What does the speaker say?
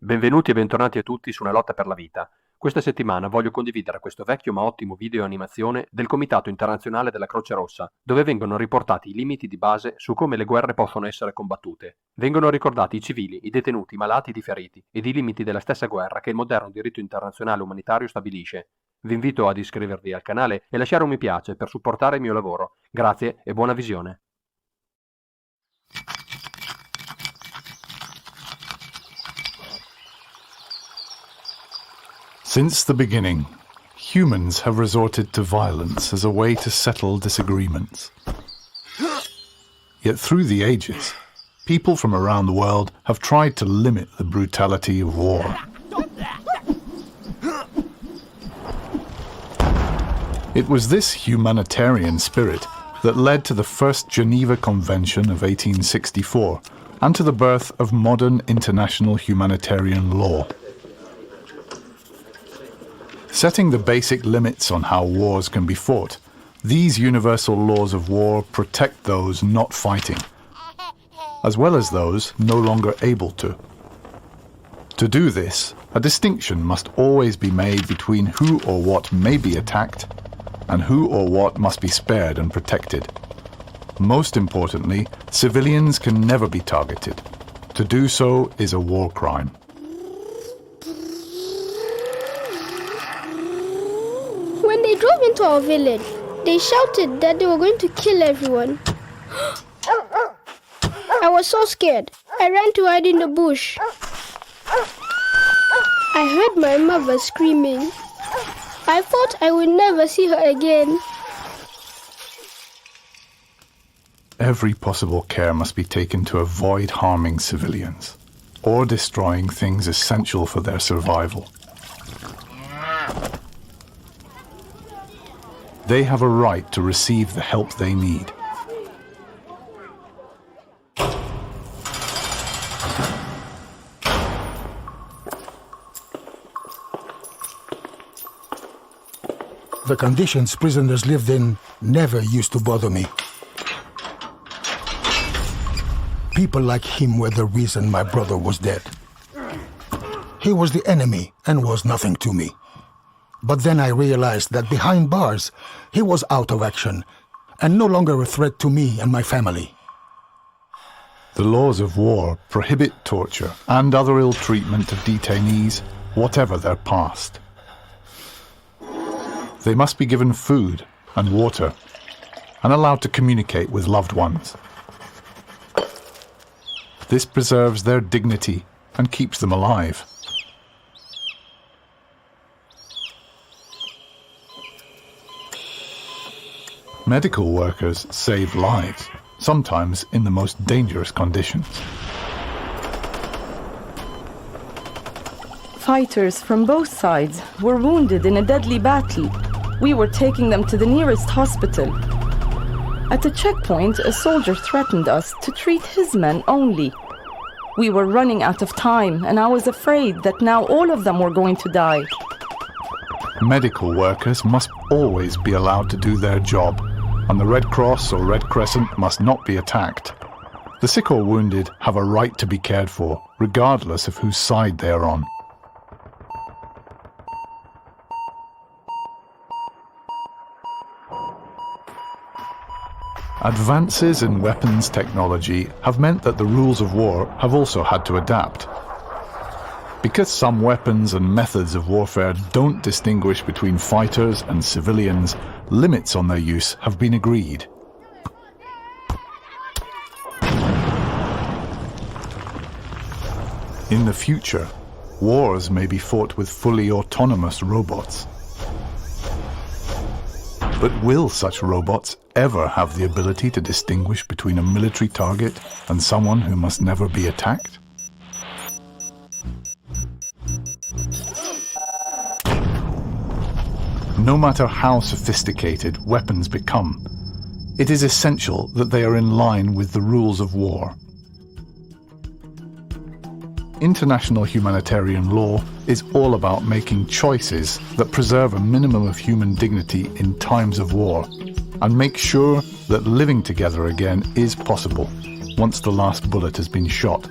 Benvenuti e bentornati a tutti su Una lotta per la vita. Questa settimana voglio condividere questo vecchio ma ottimo video animazione del Comitato Internazionale della Croce Rossa, dove vengono riportati i limiti di base su come le guerre possono essere combattute. Vengono ricordati i civili, i detenuti, i malati ed i feriti, ed i limiti della stessa guerra che il moderno diritto internazionale umanitario stabilisce. Vi invito ad iscrivervi al canale e lasciare un mi piace per supportare il mio lavoro. Grazie e buona visione. Since the beginning, humans have resorted to violence as a way to settle disagreements. Yet through the ages, people from around the world have tried to limit the brutality of war. It was this humanitarian spirit that led to the first Geneva Convention of 1864 and to the birth of modern international humanitarian law. Setting the basic limits on how wars can be fought, these universal laws of war protect those not fighting, as well as those no longer able to. To do this, a distinction must always be made between who or what may be attacked and who or what must be spared and protected. Most importantly, civilians can never be targeted. To do so is a war crime. When they drove into our village, they shouted that they were going to kill everyone. I was so scared. I ran to hide in the bush. I heard my mother screaming. I thought I would never see her again. Every possible care must be taken to avoid harming civilians or destroying things essential for their survival. They have a right to receive the help they need. The conditions prisoners lived in never used to bother me. People like him were the reason my brother was dead. He was the enemy and was nothing to me. But then I realized that behind bars, he was out of action and no longer a threat to me and my family. The laws of war prohibit torture and other ill treatment of detainees, whatever their past. They must be given food and water and allowed to communicate with loved ones. This preserves their dignity and keeps them alive. Medical workers save lives, sometimes in the most dangerous conditions. Fighters from both sides were wounded in a deadly battle. We were taking them to the nearest hospital. At the checkpoint, a soldier threatened us to treat his men only. We were running out of time, and I was afraid that now all of them were going to die. Medical workers must always be allowed to do their job, and the Red Cross or Red Crescent must not be attacked. The sick or wounded have a right to be cared for, regardless of whose side they are on. Advances in weapons technology have meant that the rules of war have also had to adapt. Because some weapons and methods of warfare don't distinguish between fighters and civilians, limits on their use have been agreed. In the future, wars may be fought with fully autonomous robots. But will such robots ever have the ability to distinguish between a military target and someone who must never be attacked? No matter how sophisticated weapons become, it is essential that they are in line with the rules of war. International humanitarian law is all about making choices that preserve a minimum of human dignity in times of war and make sure that living together again is possible once the last bullet has been shot.